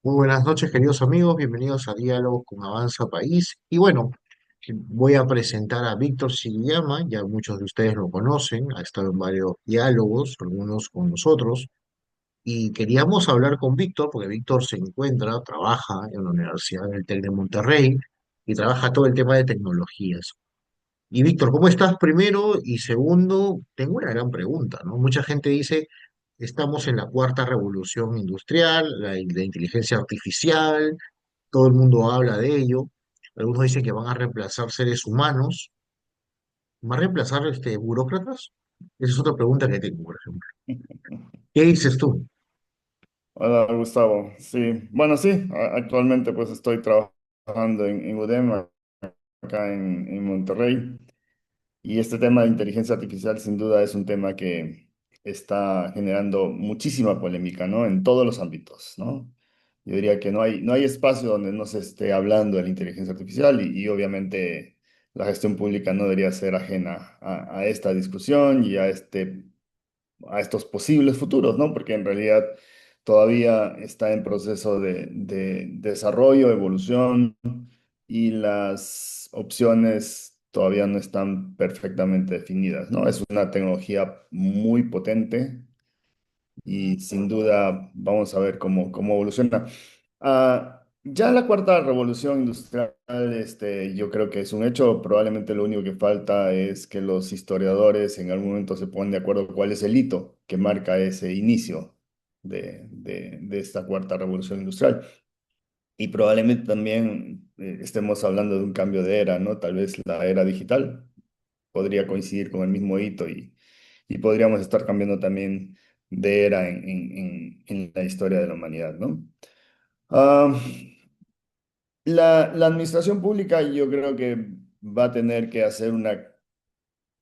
Muy buenas noches, queridos amigos. Bienvenidos a Diálogo con Avanza País. Y bueno, voy a presentar a Víctor Sillama. Ya muchos de ustedes lo conocen. Ha estado en varios diálogos, algunos con nosotros. Y queríamos hablar con Víctor, porque Víctor se encuentra, trabaja en la Universidad del TEC de Monterrey y trabaja todo el tema de tecnologías. Y Víctor, ¿cómo estás primero? Y segundo, tengo una gran pregunta, ¿no? Mucha gente dice, estamos en la cuarta revolución industrial, la inteligencia artificial, todo el mundo habla de ello. Algunos dicen que van a reemplazar seres humanos. ¿Van a reemplazar burócratas? Esa es otra pregunta que tengo, por ejemplo. ¿Qué dices tú? Hola Gustavo, sí, bueno, sí, actualmente pues estoy trabajando en UDEM acá en Monterrey, y este tema de inteligencia artificial sin duda es un tema que está generando muchísima polémica, ¿no? En todos los ámbitos, ¿no? Yo diría que no hay espacio donde no se esté hablando de la inteligencia artificial, y obviamente la gestión pública no debería ser ajena a esta discusión y a estos posibles futuros, ¿no? Porque en realidad todavía está en proceso de desarrollo, evolución, y las opciones todavía no están perfectamente definidas, ¿no? Es una tecnología muy potente y sin duda vamos a ver cómo evoluciona. Ya la cuarta revolución industrial, yo creo que es un hecho. Probablemente lo único que falta es que los historiadores en algún momento se pongan de acuerdo cuál es el hito que marca ese inicio de esta cuarta revolución industrial. Y probablemente también estemos hablando de un cambio de era, ¿no? Tal vez la era digital podría coincidir con el mismo hito, y podríamos estar cambiando también de era en la historia de la humanidad, ¿no? Ah, la administración pública yo creo que va a tener que hacer una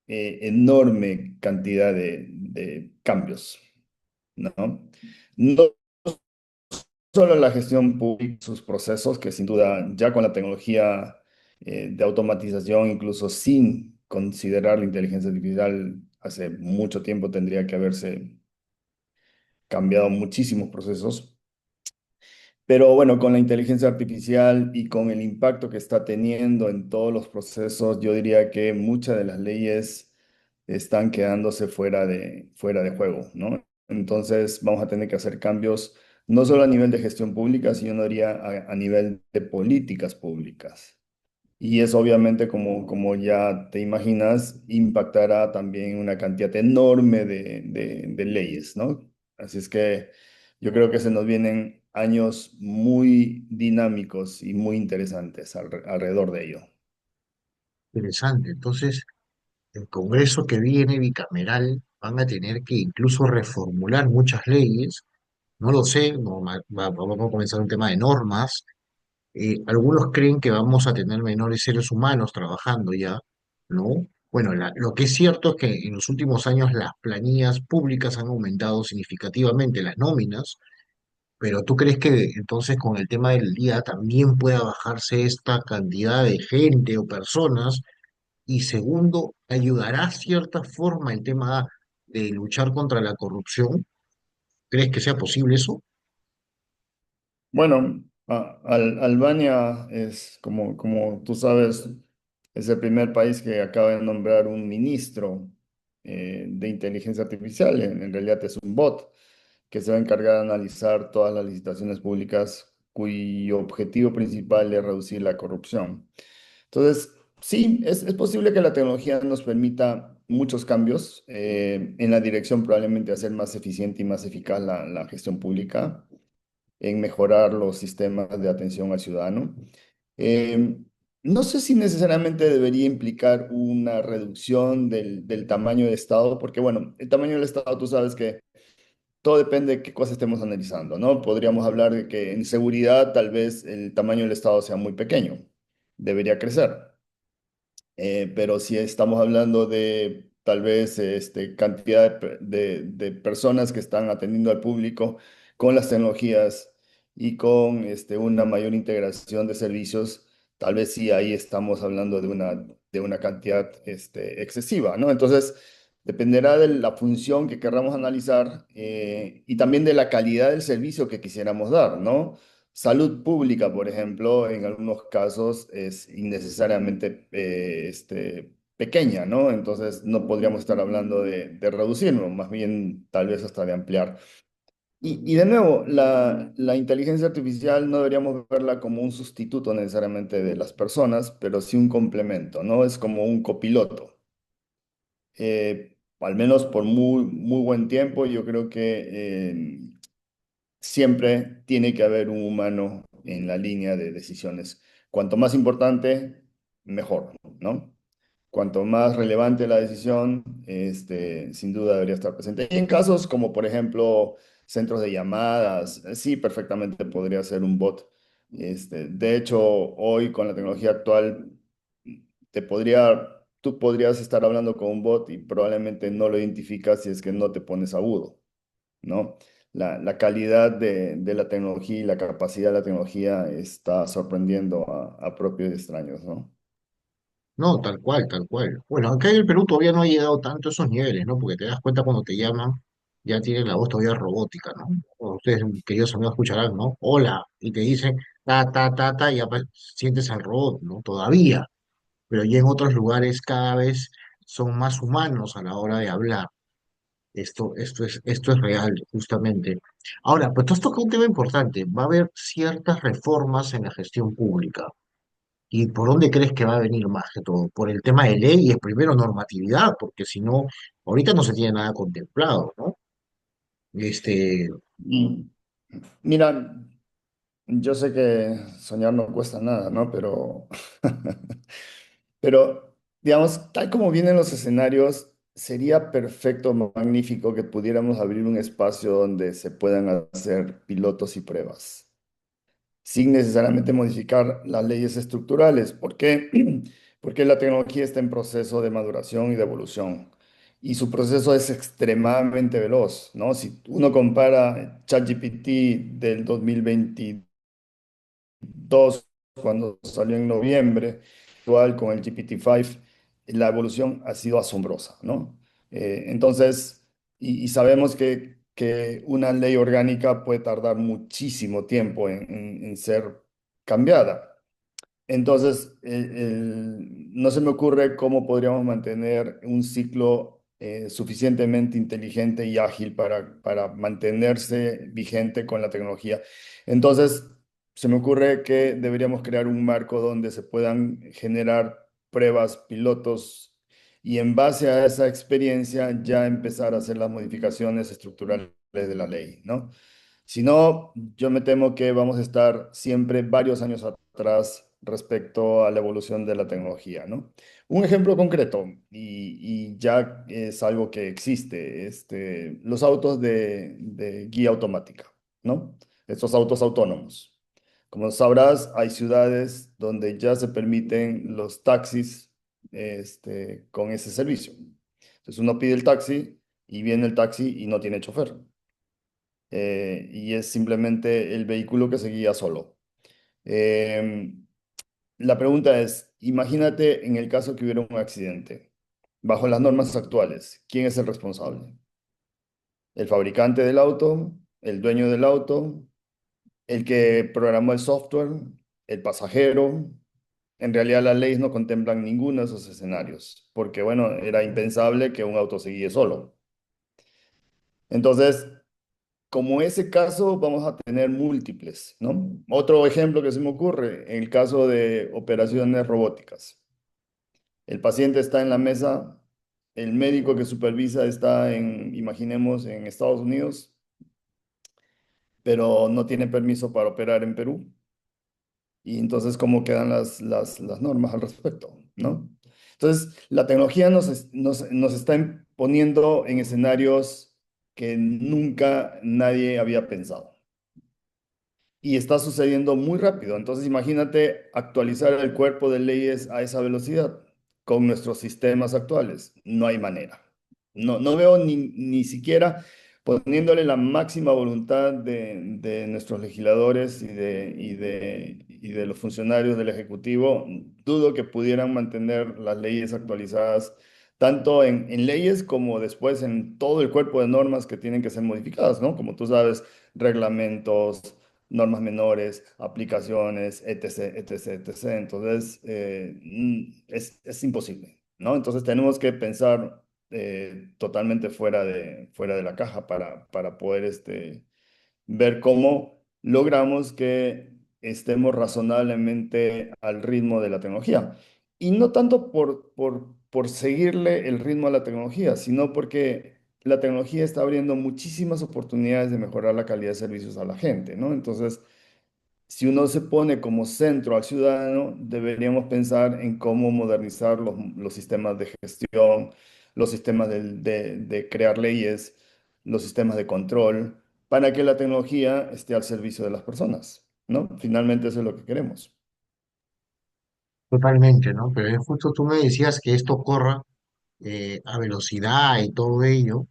enorme cantidad de cambios, ¿no? No solo la gestión pública, sus procesos, que sin duda ya con la tecnología de automatización, incluso sin considerar la inteligencia artificial, hace mucho tiempo tendría que haberse cambiado muchísimos procesos. Pero bueno, con la inteligencia artificial y con el impacto que está teniendo en todos los procesos, yo diría que muchas de las leyes están quedándose fuera de juego, ¿no? Entonces vamos a tener que hacer cambios no solo a nivel de gestión pública, sino diría a nivel de políticas públicas. Y eso obviamente, como ya te imaginas, impactará también una cantidad enorme de leyes, ¿no? Así es que yo creo que se nos vienen años muy dinámicos y muy interesantes alrededor de ello. Interesante. Entonces, el Congreso que viene bicameral van a tener que incluso reformular muchas leyes. No lo sé, no, vamos a comenzar un tema de normas. Algunos creen que vamos a tener menores seres humanos trabajando ya, ¿no? Bueno, lo que es cierto es que en los últimos años las planillas públicas han aumentado significativamente las nóminas, pero ¿tú crees que entonces con el tema del día también pueda bajarse esta cantidad de gente o personas? Y segundo, ¿ayudará cierta forma el tema de luchar contra la corrupción? ¿Crees que sea posible eso? Bueno, Albania es, como tú sabes, es el primer país que acaba de nombrar un ministro de inteligencia artificial. En realidad es un bot que se va a encargar de analizar todas las licitaciones públicas cuyo objetivo principal es reducir la corrupción. Entonces, sí, es posible que la tecnología nos permita muchos cambios en la dirección probablemente de hacer más eficiente y más eficaz la gestión pública, en mejorar los sistemas de atención al ciudadano. Eh, no sé si necesariamente debería implicar una reducción del tamaño del Estado, porque bueno, el tamaño del Estado, tú sabes que todo depende de qué cosa estemos analizando, ¿no? Podríamos hablar de que en seguridad tal vez el tamaño del Estado sea muy pequeño, debería crecer. Pero si estamos hablando de tal vez cantidad de personas que están atendiendo al público con las tecnologías y con una mayor integración de servicios, tal vez sí ahí estamos hablando de una cantidad excesiva, ¿no? Entonces, dependerá de la función que querramos analizar, y también de la calidad del servicio que quisiéramos dar, ¿no? salud pública, por ejemplo, en algunos casos es innecesariamente pequeña, ¿no? Entonces no podríamos estar hablando de reducirlo, más bien tal vez hasta de ampliar. Y de nuevo, la inteligencia artificial no deberíamos verla como un sustituto necesariamente de las personas, pero sí un complemento, ¿no? Es como un copiloto. Al menos por muy, muy buen tiempo, yo creo que siempre tiene que haber un humano en la línea de decisiones. Cuanto más importante, mejor, ¿no? Cuanto más relevante la decisión, sin duda debería estar presente. Y en casos como, por ejemplo, centros de llamadas, sí, perfectamente podría ser un bot. De hecho, hoy con la tecnología actual, tú podrías estar hablando con un bot y probablemente no lo identificas si es que no te pones agudo, ¿no? La calidad de la tecnología y la capacidad de la tecnología está sorprendiendo a propios y extraños, ¿no? No, tal cual, tal cual. Bueno, acá en el Perú todavía no ha llegado tanto a esos niveles, ¿no? Porque te das cuenta cuando te llaman, ya tienen la voz todavía robótica, ¿no? O ustedes, queridos amigos, escucharán, ¿no? Hola, y te dicen ta, y ya sientes al robot, ¿no? Todavía, pero ya en otros lugares cada vez son más humanos a la hora de hablar. Esto es real, justamente. Ahora, pues tú has tocado un tema importante. Va a haber ciertas reformas en la gestión pública. ¿Y por dónde crees que va a venir más que todo? Por el tema de ley y es primero normatividad, porque si no, ahorita no se tiene nada contemplado, ¿no? Este, Y mira, yo sé que soñar no cuesta nada, ¿no? Pero, digamos, tal como vienen los escenarios, sería perfecto, magnífico que pudiéramos abrir un espacio donde se puedan hacer pilotos y pruebas, sin necesariamente modificar las leyes estructurales. ¿Por qué? Porque la tecnología está en proceso de maduración y de evolución. Y su proceso es extremadamente veloz, ¿no? Si uno compara ChatGPT del 2022, cuando salió en noviembre, actual con el GPT-5, la evolución ha sido asombrosa, ¿no? Entonces, y sabemos que una ley orgánica puede tardar muchísimo tiempo en ser cambiada. Entonces, no se me ocurre cómo podríamos mantener un ciclo suficientemente inteligente y ágil para mantenerse vigente con la tecnología. Entonces, se me ocurre que deberíamos crear un marco donde se puedan generar pruebas, pilotos, y en base a esa experiencia ya empezar a hacer las modificaciones estructurales de la ley, ¿no? Si no, yo me temo que vamos a estar siempre varios años atrás respecto a la evolución de la tecnología, ¿no? Un ejemplo concreto, y ya es algo que existe, los autos de guía automática, ¿no? Estos autos autónomos. Como sabrás, hay ciudades donde ya se permiten los taxis, con ese servicio. Entonces uno pide el taxi y viene el taxi y no tiene chofer, y es simplemente el vehículo que se guía solo. Em, la pregunta es, imagínate en el caso que hubiera un accidente. Bajo las normas actuales, ¿quién es el responsable? ¿El fabricante del auto? ¿El dueño del auto? ¿El que programó el software? ¿El pasajero? En realidad las leyes no contemplan ninguno de esos escenarios, porque bueno, era impensable que un auto se guíe solo. Entonces, como ese caso, vamos a tener múltiples, ¿no? Otro ejemplo que se me ocurre, en el caso de operaciones robóticas. El paciente está en la mesa, el médico que supervisa está imaginemos, en Estados Unidos, pero no tiene permiso para operar en Perú. Y entonces, ¿cómo quedan las normas al respecto, ¿no? Entonces, la tecnología nos está poniendo en escenarios que nunca nadie había pensado. Y está sucediendo muy rápido. Entonces, imagínate actualizar el cuerpo de leyes a esa velocidad con nuestros sistemas actuales. No hay manera. No veo ni siquiera poniéndole la máxima voluntad de nuestros legisladores y de los funcionarios del Ejecutivo. Dudo que pudieran mantener las leyes actualizadas tanto en leyes como después en todo el cuerpo de normas que tienen que ser modificadas, ¿no? Como tú sabes, reglamentos, normas menores, aplicaciones, etc., etc., etc. Entonces, es imposible, ¿no? Entonces tenemos que pensar totalmente fuera de la caja para poder ver cómo logramos que estemos razonablemente al ritmo de la tecnología. Y no tanto por seguirle el ritmo a la tecnología, sino porque la tecnología está abriendo muchísimas oportunidades de mejorar la calidad de servicios a la gente, ¿no? Entonces, si uno se pone como centro al ciudadano, deberíamos pensar en cómo modernizar los sistemas de gestión, los sistemas de crear leyes, los sistemas de control, para que la tecnología esté al servicio de las personas, ¿no? Finalmente eso es lo que queremos. Totalmente, ¿no? Pero es justo tú me decías que esto corra a velocidad y todo ello,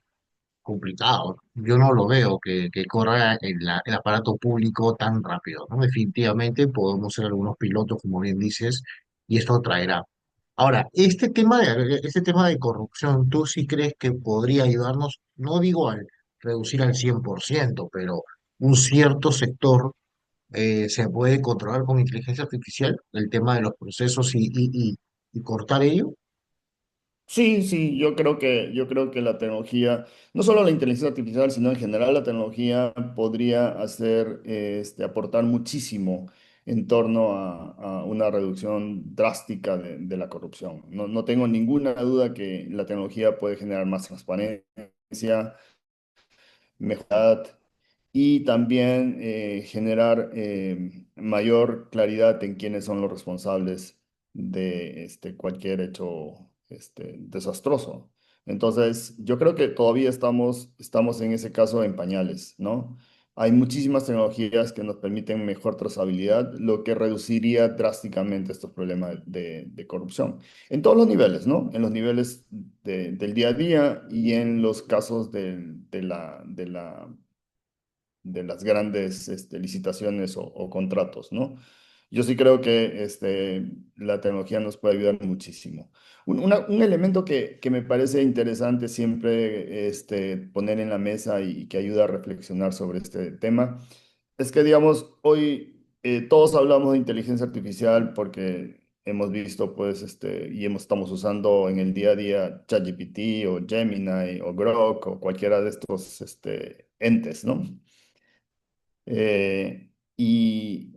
complicado. Yo no lo veo que corra el aparato público tan rápido, ¿no? Definitivamente podemos ser algunos pilotos, como bien dices, y esto traerá. Ahora, este tema de corrupción, ¿tú sí crees que podría ayudarnos? No digo al reducir al 100%, pero un cierto sector se puede controlar con inteligencia artificial, el tema de los procesos y cortar ello. Sí, sí, yo creo que la tecnología, no solo la inteligencia artificial, sino en general la tecnología podría hacer, aportar muchísimo en torno a una reducción drástica de la corrupción. No, no tengo ninguna duda que la tecnología puede generar más transparencia, mejor y también generar mayor claridad en quiénes son los responsables de cualquier hecho desastroso. Entonces, yo creo que todavía estamos en ese caso en pañales, ¿no? Hay muchísimas tecnologías que nos permiten mejor trazabilidad, lo que reduciría drásticamente estos problemas de corrupción. En todos los niveles, ¿no? En los niveles del día a día y en los casos de las grandes licitaciones o contratos, ¿no? Yo sí creo que la tecnología nos puede ayudar muchísimo. Un elemento que me parece interesante siempre poner en la mesa y que ayuda a reflexionar sobre este tema es que, digamos, hoy todos hablamos de inteligencia artificial porque hemos visto, pues, estamos usando en el día a día ChatGPT o Gemini o Grok o cualquiera de estos entes, ¿no? Eh, y,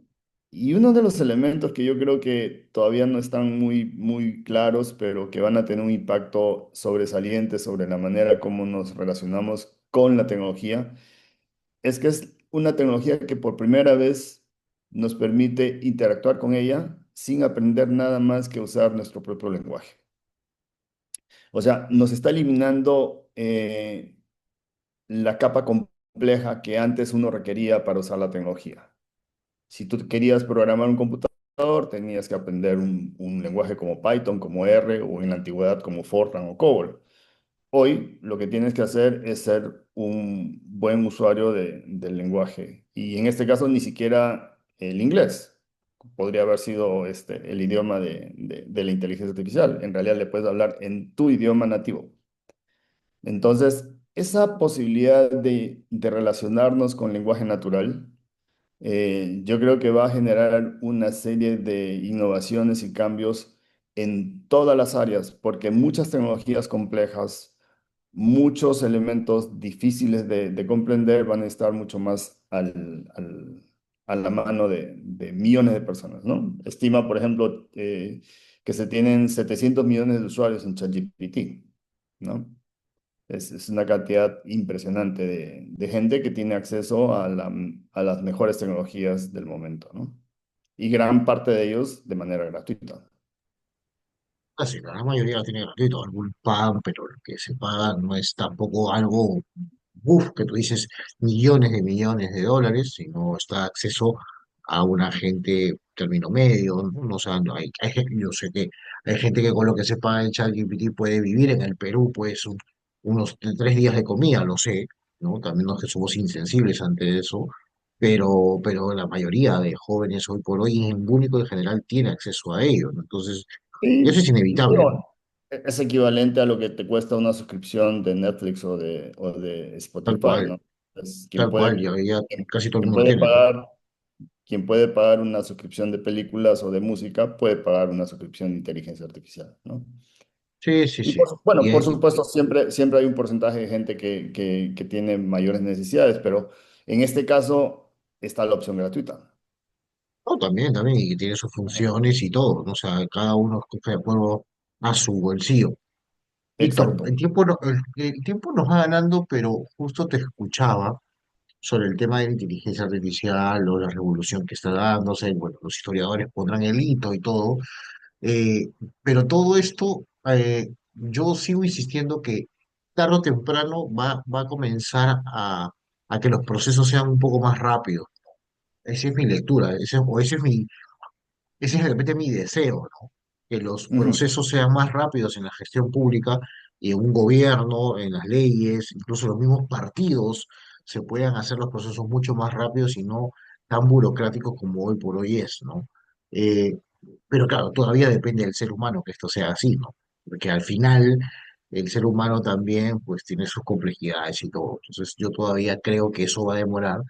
y uno de los elementos que yo creo que todavía no están muy claros, pero que van a tener un impacto sobresaliente sobre la manera como nos relacionamos con la tecnología, es que es una tecnología que por primera vez nos permite interactuar con ella sin aprender nada más que usar nuestro propio lenguaje. O sea, nos está eliminando la capa compleja que antes uno requería para usar la tecnología. Si tú querías programar un computador, tenías que aprender un lenguaje como Python, como R, o en la antigüedad como Fortran o COBOL. Hoy lo que tienes que hacer es ser un buen usuario del lenguaje. Y en este caso ni siquiera el inglés. Podría haber sido el idioma de la inteligencia artificial. En realidad le puedes hablar en tu idioma nativo. Entonces, esa posibilidad de relacionarnos con lenguaje natural yo creo que va a generar una serie de innovaciones y cambios en todas las áreas, porque muchas tecnologías complejas, muchos elementos difíciles de comprender van a estar mucho más a la mano de millones de personas, ¿no? Estima, por ejemplo, que se tienen 700 millones de usuarios en ChatGPT, ¿no? Es una cantidad impresionante de gente que tiene acceso a las mejores tecnologías del momento, ¿no? Y gran parte de ellos de manera gratuita. Casi la gran mayoría lo tiene gratuito, algún pagan, pero lo que se paga no es tampoco algo, que tú dices millones de dólares, sino está acceso a una gente término medio, ¿no? No, o sea, yo sé que hay gente que con lo que se paga en ChatGPT puede vivir en el Perú, pues unos 3 días de comida, lo sé, ¿no? También no es que somos insensibles ante eso, pero la mayoría de jóvenes hoy por hoy, en público en general, tiene acceso a ello, ¿no? Entonces, eso Sí, es inevitable, ¿no? digo, es equivalente a lo que te cuesta una suscripción de Netflix o de Tal Spotify, cual, ¿no? Es tal cual, ya quien casi todo el quien mundo lo puede tiene, ¿no? pagar. quien puede pagar una suscripción de películas o de música puede pagar una suscripción de inteligencia artificial, ¿no? Sí, sí, Y sí. bueno, por supuesto, siempre hay un porcentaje de gente que tiene mayores necesidades, pero en este caso está la opción gratuita. No, también, también, y que tiene sus Ajá. funciones y todo, ¿no? O sea, cada uno escoge de acuerdo a su bolsillo. Víctor, Exacto. el tiempo nos va ganando, pero justo te escuchaba sobre el tema de la inteligencia artificial o la revolución que está dándose. Bueno, los historiadores pondrán el hito y todo, eh, pero todo esto, yo sigo insistiendo que tarde o temprano va a comenzar a que los procesos sean un poco más rápidos. Esa es mi lectura, ese es ese es de repente mi deseo, ¿no? Que los Ujú. procesos sean más rápidos en la gestión pública y en un gobierno, en las leyes, incluso los mismos partidos se puedan hacer los procesos mucho más rápidos y no tan burocráticos como hoy por hoy es, ¿no? Eh, pero claro, todavía depende del ser humano que esto sea así, ¿no? Porque al final el ser humano también pues tiene sus complejidades y todo. Entonces yo todavía creo que eso va a demorar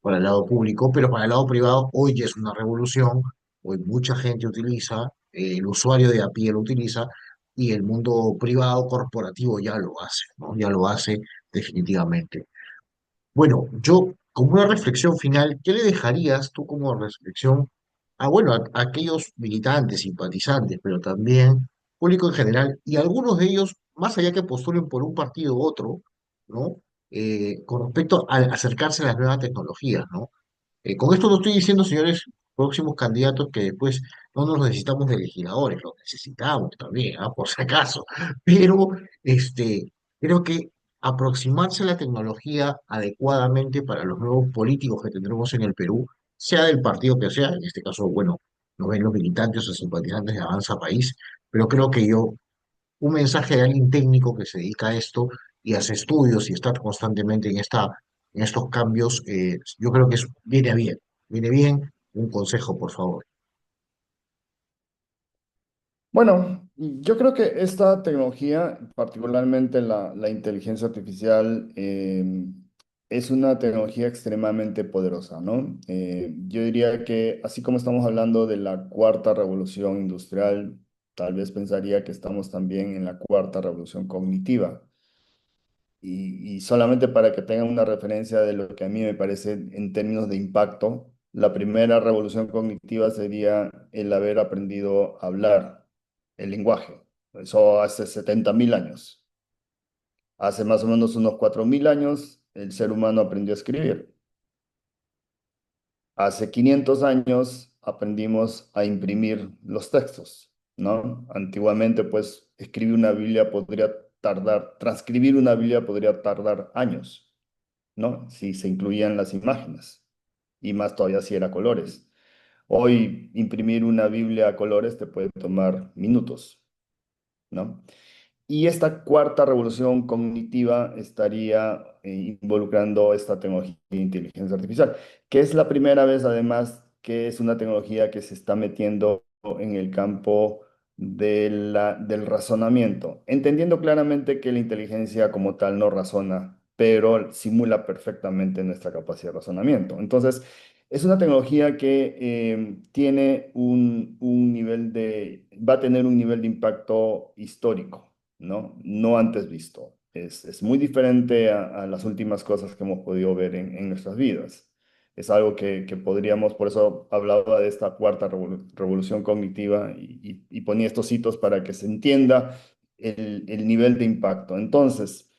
para el lado público, pero para el lado privado hoy ya es una revolución. Hoy mucha gente utiliza, el usuario de a pie lo utiliza y el mundo privado corporativo ya lo hace, ¿no? Ya lo hace definitivamente. Bueno, yo como una reflexión final, ¿qué le dejarías tú como reflexión bueno, a aquellos militantes, simpatizantes, pero también público en general, y algunos de ellos, más allá que postulen por un partido u otro, ¿no? Con respecto a acercarse a las nuevas tecnologías, ¿no? Con esto no estoy diciendo, señores, próximos candidatos, que después no nos necesitamos de legisladores, los necesitamos también, ¿ah? Por si acaso. Pero creo que aproximarse a la tecnología adecuadamente para los nuevos políticos que tendremos en el Perú, sea del partido que sea, en este caso, bueno, nos ven los militantes o simpatizantes de Avanza País, pero creo que un mensaje de alguien técnico que se dedica a esto y hace estudios y está constantemente en estos cambios, yo creo que viene a bien. Viene bien un consejo, por favor. Bueno, yo creo que esta tecnología, particularmente la inteligencia artificial, es una tecnología extremadamente poderosa, ¿no? Yo diría que así como estamos hablando de la cuarta revolución industrial, tal vez pensaría que estamos también en la cuarta revolución cognitiva. Y solamente para que tengan una referencia de lo que a mí me parece en términos de impacto, la primera revolución cognitiva sería el haber aprendido a hablar, el lenguaje. Eso hace 70.000 años. Hace más o menos unos 4.000 años, el ser humano aprendió a escribir. Hace 500 años aprendimos a imprimir los textos, ¿no? Antiguamente, pues, transcribir una Biblia podría tardar años, ¿no? Si se incluían las imágenes, y más todavía si era colores. Hoy imprimir una Biblia a colores te puede tomar minutos, ¿no? Y esta cuarta revolución cognitiva estaría involucrando esta tecnología de inteligencia artificial, que es la primera vez además que es una tecnología que se está metiendo en el campo del razonamiento, entendiendo claramente que la inteligencia como tal no razona, pero simula perfectamente nuestra capacidad de razonamiento. Entonces, es una tecnología que tiene un nivel va a tener un nivel de impacto histórico, ¿no? No antes visto. Es muy diferente a las últimas cosas que hemos podido ver en nuestras vidas. Es algo que podríamos, por eso hablaba de esta cuarta revolución cognitiva y ponía estos hitos para que se entienda el nivel de impacto. Entonces,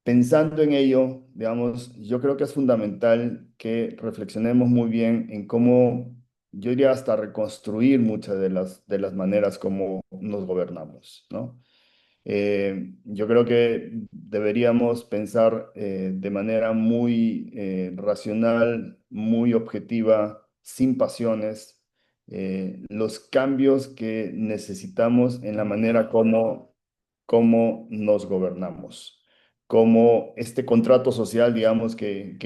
pensando en ello, digamos, yo creo que es fundamental que reflexionemos muy bien en cómo, yo diría hasta reconstruir muchas de las maneras como nos gobernamos, ¿no? Yo creo que deberíamos pensar de manera muy racional, muy objetiva, sin pasiones, los cambios que necesitamos en la manera como nos gobernamos, como este contrato social, digamos, que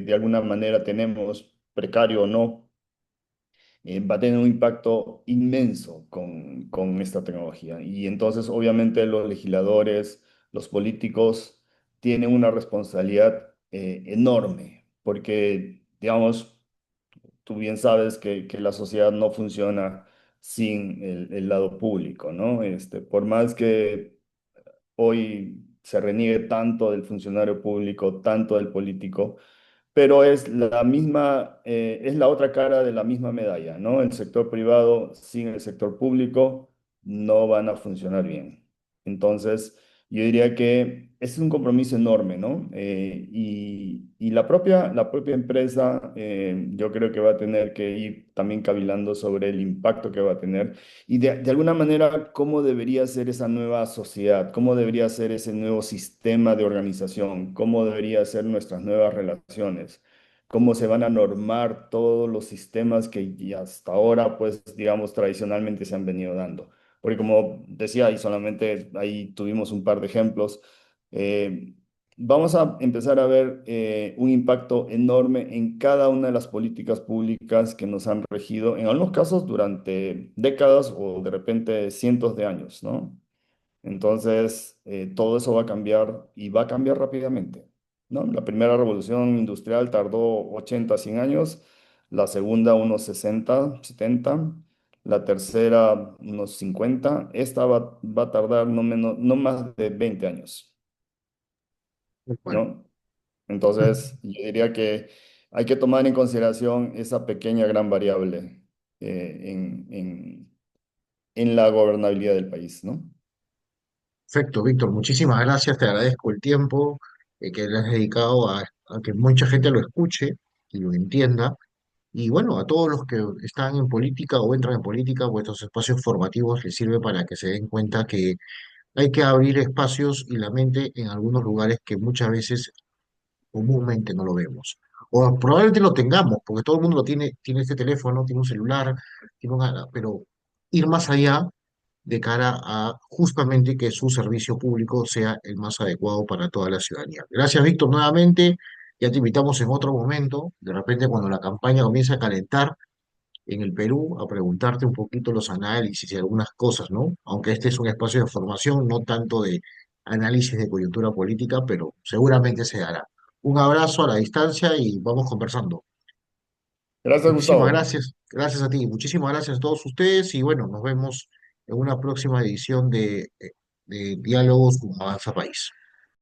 de alguna manera tenemos, precario o no, va a tener un impacto inmenso con esta tecnología. Y entonces, obviamente, los legisladores, los políticos, tienen una responsabilidad enorme, porque, digamos, tú bien sabes que la sociedad no funciona sin el lado público, ¿no? Por más que hoy se reniegue tanto del funcionario público, tanto del político, pero es la misma, es la otra cara de la misma medalla, ¿no? El sector privado sin el sector público no van a funcionar bien. Entonces, yo diría que ese es un compromiso enorme, ¿no? Y la propia empresa, yo creo que va a tener que ir también cavilando sobre el impacto que va a tener y de alguna manera cómo debería ser esa nueva sociedad, cómo debería ser ese nuevo sistema de organización, cómo debería ser nuestras nuevas relaciones, cómo se van a normar todos los sistemas que y hasta ahora, pues, digamos, tradicionalmente se han venido dando. Porque como decía, y solamente ahí tuvimos un par de ejemplos, eh, vamos a empezar a ver un impacto enorme en cada una de las políticas públicas que nos han regido, en algunos casos durante décadas o de repente cientos de años, ¿no? Entonces, todo eso va a cambiar y va a cambiar rápidamente, ¿no? La primera revolución industrial tardó 80, 100 años, la segunda unos 60, 70, la tercera unos 50, esta va a tardar no menos, no más de 20 años, Bueno, ¿no? Entonces, yo diría que hay que tomar en consideración esa pequeña gran variable en la gobernabilidad del país, ¿no? perfecto, Víctor, muchísimas gracias, te agradezco el tiempo que le has dedicado a que mucha gente lo escuche y lo entienda. Y bueno, a todos los que están en política o entran en política, pues estos espacios formativos les sirve para que se den cuenta que hay que abrir espacios y la mente en algunos lugares que muchas veces comúnmente no lo vemos. O probablemente lo tengamos, porque todo el mundo lo tiene, tiene este teléfono, tiene un celular, pero ir más allá de cara a justamente que su servicio público sea el más adecuado para toda la ciudadanía. Gracias, Víctor, nuevamente. Ya te invitamos en otro momento, de repente cuando la campaña comience a calentar en el Perú, a preguntarte un poquito los análisis y algunas cosas, ¿no? Aunque este es un espacio de formación, no tanto de análisis de coyuntura política, pero seguramente se dará. Un abrazo a la distancia y vamos conversando. Gracias, Muchísimas Gustavo. gracias, gracias a ti, muchísimas gracias a todos ustedes y bueno, nos vemos en una próxima edición de Diálogos con Avanza País.